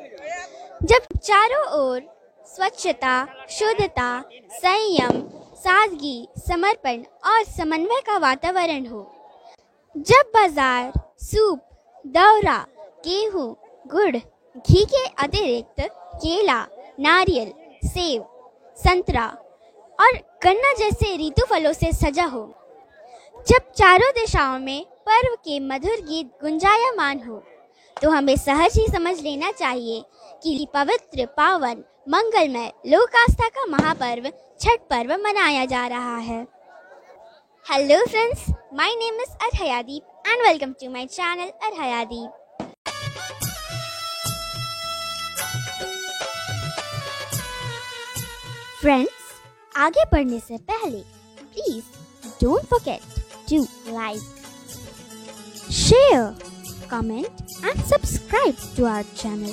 जब चारों ओर स्वच्छता, शुद्धता, संयम, सादगी, समर्पण और समन्वय का वातावरण हो। जब बाजार सूप, दौरा, गेहूं, गुड़, घी के अतिरिक्त केला, नारियल, सेब, संतरा और गन्ना जैसे ऋतु फलों से सजा हो। जब चारों दिशाओं में पर्व के मधुर गीत गुंजायमान हो, तो हमें सहज ही समझ लेना चाहिए कि पवित्र, पावन, मंगलमय लोक आस्था का महापर्व छठ पर्व मनाया जा रहा है। Hello friends, my name is अरहयादीप and welcome to my channel अरहयादीप। फ्रेंड्स, आगे बढ़ने से पहले please don't forget to like, share, comment and subscribe to our channel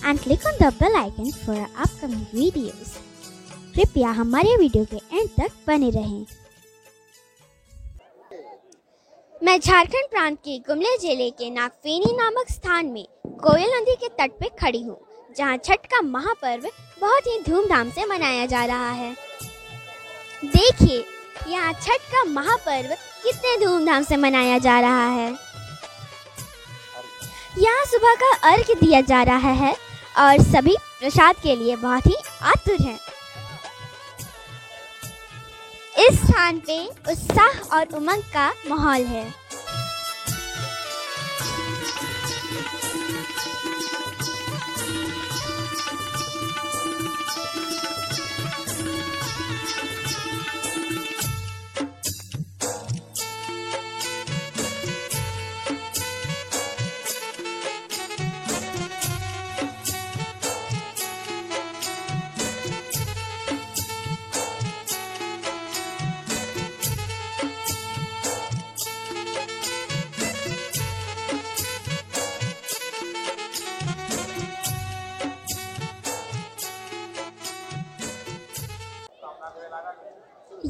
and click on the bell icon for our upcoming videos. कृपया हमारे video के and तक बने रहें। मैं झारखंड प्रांत के गुमला जिले के नागफेनी नामक स्थान में कोयल नदी के तट पे खड़ी हूँ, जहाँ छठ का महापर्व बहुत ही धूमधाम से मनाया जा रहा है। देखिए यहाँ छठ का महापर्व कितने धूमधाम से मनाया जा रहा है। यहाँ सुबह का अर्घ्य दिया जा रहा है और सभी प्रसाद के लिए बहुत ही आतुर हैं। इस स्थान पे उत्साह और उमंग का माहौल है।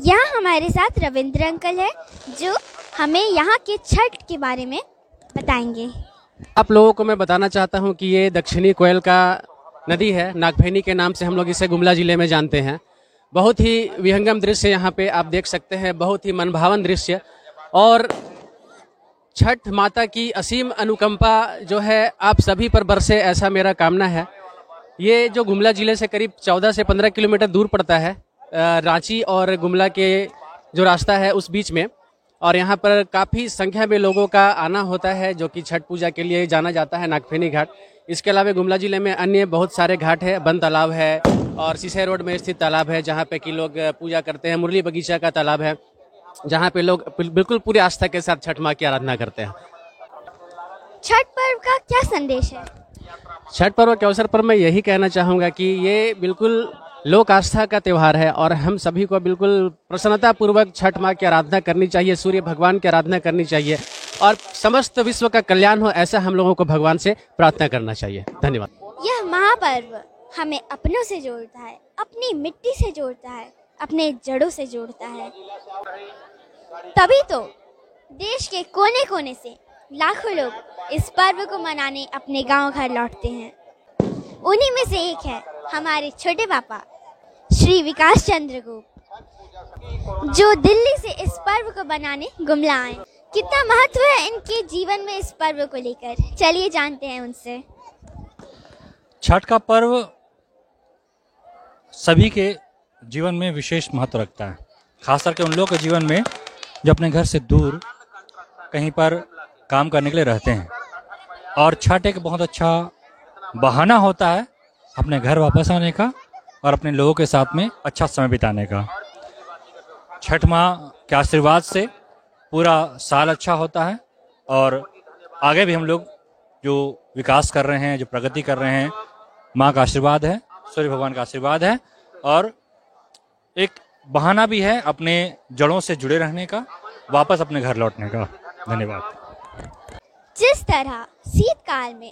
यहाँ हमारे साथ रविंद्र अंकल है जो हमें यहाँ के छठ के बारे में बताएंगे। आप लोगों को मैं बताना चाहता हूँ कि ये दक्षिणी कोयल का नदी है, नागफेनी के नाम से हम लोग इसे गुमला जिले में जानते हैं। बहुत ही विहंगम दृश्य यहाँ पे आप देख सकते हैं, बहुत ही मनभावन दृश्य। और छठ माता की असीम अनुकंपा जो है आप सभी पर बरसे, ऐसा मेरा कामना है। ये जो गुमला जिले से करीब 14 से 15 किलोमीटर दूर पड़ता है, रांची और गुमला के जो रास्ता है उस बीच में। और यहाँ पर काफ़ी संख्या में लोगों का आना होता है जो कि छठ पूजा के लिए जाना जाता है, नागफेनी घाट। इसके अलावा गुमला जिले में अन्य बहुत सारे घाट है, बन तालाब है और सीसे रोड में स्थित तालाब है जहाँ पे कि लोग पूजा करते हैं। मुरली बगीचा का तालाब है जहाँ पे लोग बिल्कुल पूरी आस्था के साथ छठ माँ की आराधना करते हैं। छठ पर्व का क्या संदेश है? छठ पर्व के अवसर पर मैं यही कहना चाहूँगा कि ये बिल्कुल लोक आस्था का त्यौहार है और हम सभी को बिल्कुल प्रसन्नता पूर्वक छठ माँ की आराधना करनी चाहिए, सूर्य भगवान की आराधना करनी चाहिए और समस्त विश्व का कल्याण हो, ऐसा हम लोगों को भगवान से प्रार्थना करना चाहिए। धन्यवाद। यह महापर्व हमें अपनों से जोड़ता है, अपनी मिट्टी से जोड़ता है, अपने जड़ों से जोड़ता है। तभी तो देश के कोने कोने से लाखों लोग इस पर्व को मनाने अपने गांव घर लौटते हैं। उन्हीं में से एक है हमारे छोटे पापा श्री विकास चंद्र गुप्त, जो दिल्ली से इस पर्व को बनाने गुमला आए। कितना महत्व है इनके जीवन में इस पर्व को लेकर, चलिए जानते हैं उनसे। छठ का पर्व सभी के जीवन में विशेष महत्व रखता है, खास करके उन लोगों के जीवन में जो अपने घर से दूर कहीं पर काम करने के लिए रहते हैं। और छठ एक बहुत अच्छा बहाना होता है अपने घर वापस आने का और अपने लोगों के साथ में अच्छा समय बिताने का। छठ माँ के आशीर्वाद से पूरा साल अच्छा होता है और आगे भी हम लोग जो विकास कर रहे हैं, जो प्रगति कर रहे हैं, माँ का आशीर्वाद है, सूर्य भगवान का आशीर्वाद है और एक बहाना भी है अपने जड़ों से जुड़े रहने का, वापस अपने घर लौटने का। धन्यवाद। जिस तरह शीतकाल में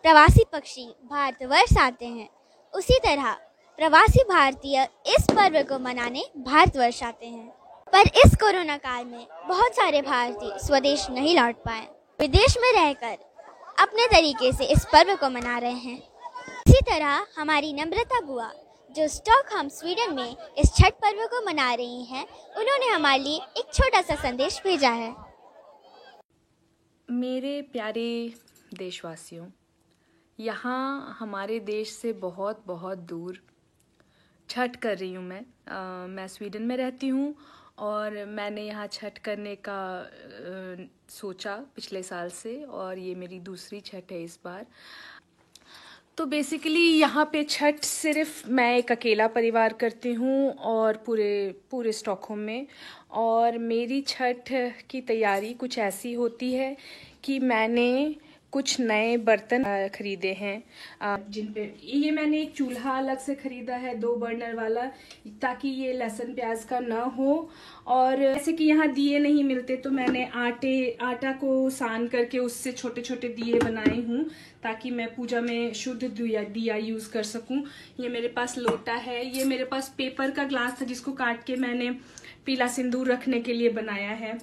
प्रवासी पक्षी भारतवर्ष आते हैं, उसी तरह प्रवासी भारतीय इस पर्व को मनाने भारतवर्ष आते हैं। पर इस कोरोना काल में बहुत सारे भारतीय स्वदेश नहीं लौट पाए, विदेश में रहकर अपने तरीके से इस पर्व को मना रहे हैं। इसी तरह हमारी नम्रता बुआ जो स्टॉकहोम स्वीडन में इस छठ पर्व को मना रही हैं, उन्होंने हमारे लिए एक छोटा सा संदेश भेजा है। मेरे प्यारे देशवासियों, यहाँ हमारे देश से बहुत बहुत दूर छठ कर रही हूँ मैं स्वीडन में रहती हूँ और मैंने यहाँ छठ करने का सोचा पिछले साल से और ये मेरी दूसरी छठ है इस बार। तो बेसिकली यहाँ पे छठ सिर्फ मैं एक अकेला परिवार करती हूँ और पूरे स्टॉकहोम में। और मेरी छठ की तैयारी कुछ ऐसी होती है कि मैंने कुछ नए बर्तन खरीदे हैं जिन पे ये मैंने एक चूल्हा अलग से खरीदा है 2 बर्नर वाला, ताकि ये लहसुन प्याज का ना हो। और जैसे कि यहाँ दिए नहीं मिलते तो मैंने आटा को सान करके उससे छोटे छोटे दिए बनाए हूँ ताकि मैं पूजा में शुद्ध दिया यूज़ कर सकूँ। ये मेरे पास लोटा है, ये मेरे पास पेपर का ग्लास था जिसको काट के मैंने पीला सिंदूर रखने के लिए बनाया है।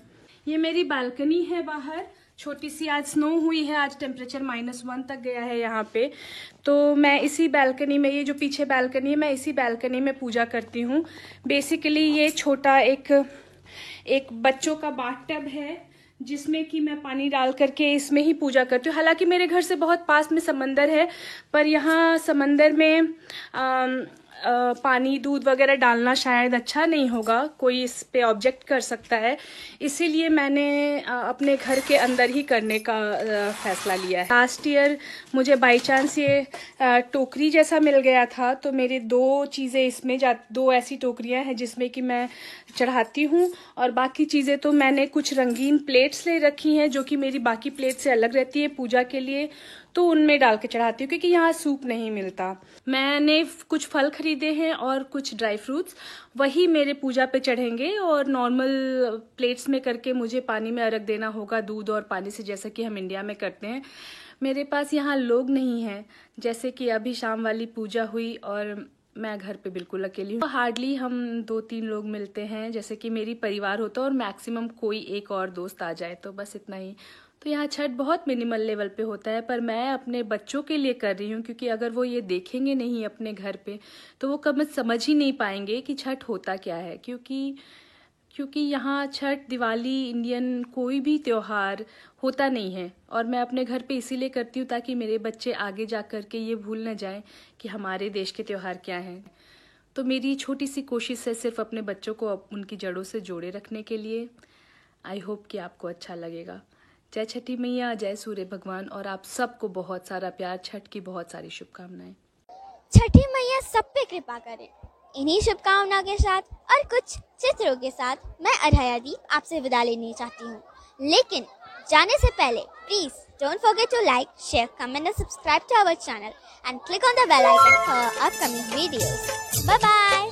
ये मेरी बालकनी है बाहर, छोटी सी आज स्नो हुई है, आज टेम्परेचर -1 तक गया है यहाँ पे। तो मैं इसी बालकनी में, ये जो पीछे बालकनी है, मैं इसी बालकनी में पूजा करती हूँ। बेसिकली ये छोटा एक बच्चों का बाथटब है जिसमें कि मैं पानी डाल करके इसमें ही पूजा करती हूँ। हालांकि मेरे घर से बहुत पास में समंदर है, पर यहाँ समंदर में पानी दूध वगैरह डालना शायद अच्छा नहीं होगा, कोई इस पे ऑब्जेक्ट कर सकता है, इसीलिए मैंने अपने घर के अंदर ही करने का फैसला लिया है। लास्ट ईयर मुझे बाई चांस ये टोकरी जैसा मिल गया था, तो मेरे 2 चीज़ें इसमें 2 ऐसी टोकरियां हैं जिसमें कि मैं चढ़ाती हूँ और बाकी चीज़ें तो मैंने कुछ रंगीन प्लेट्स ले रखी हैं जो कि मेरी बाकी प्लेट से अलग रहती है पूजा के लिए, तो उनमें डाल के चढ़ाती हूँ क्योंकि यहाँ सूप नहीं मिलता। मैंने कुछ फल खरीदे हैं और कुछ ड्राई फ्रूट्स, वही मेरे पूजा पे चढ़ेंगे और नॉर्मल प्लेट्स में करके मुझे पानी में अर्घ देना होगा दूध और पानी से, जैसा कि हम इंडिया में करते हैं। मेरे पास यहाँ लोग नहीं हैं, जैसे कि अभी शाम वाली पूजा हुई और मैं घर पे बिल्कुल अकेली हूँ। हार्डली हम 2-3 लोग मिलते हैं, जैसे कि मेरी परिवार होता है और मैक्सिमम कोई एक और दोस्त आ जाए, तो बस इतना ही। तो यहाँ छठ बहुत मिनिमल लेवल पे होता है, पर मैं अपने बच्चों के लिए कर रही हूँ क्योंकि अगर वो ये देखेंगे नहीं अपने घर पे तो वो कभी समझ ही नहीं पाएंगे कि छठ होता क्या है। क्योंकि यहाँ छठ, दिवाली, इंडियन कोई भी त्योहार होता नहीं है और मैं अपने घर पे इसीलिए करती हूँ ताकि मेरे बच्चे आगे जा कर के ये भूल न जाएं कि हमारे देश के त्योहार क्या हैं। तो मेरी छोटी सी कोशिश है सिर्फ अपने बच्चों को उनकी जड़ों से जोड़े रखने के लिए। आई होप कि आपको अच्छा लगेगा। जय छठी मैया, जय सूर्य भगवान, और आप सबको बहुत सारा प्यार, छठ की बहुत सारी शुभकामनाएं। छठी मैया सब पे कृपा करें। इन्हीं शुभकामनाओं के साथ और कुछ चित्रों के साथ मैं अरहयादीप आपसे विदा लेनी चाहती हूँ, लेकिन जाने से पहले please don't forget to like, share, comment and subscribe to our channel and click on the bell icon for upcoming videos. Bye bye.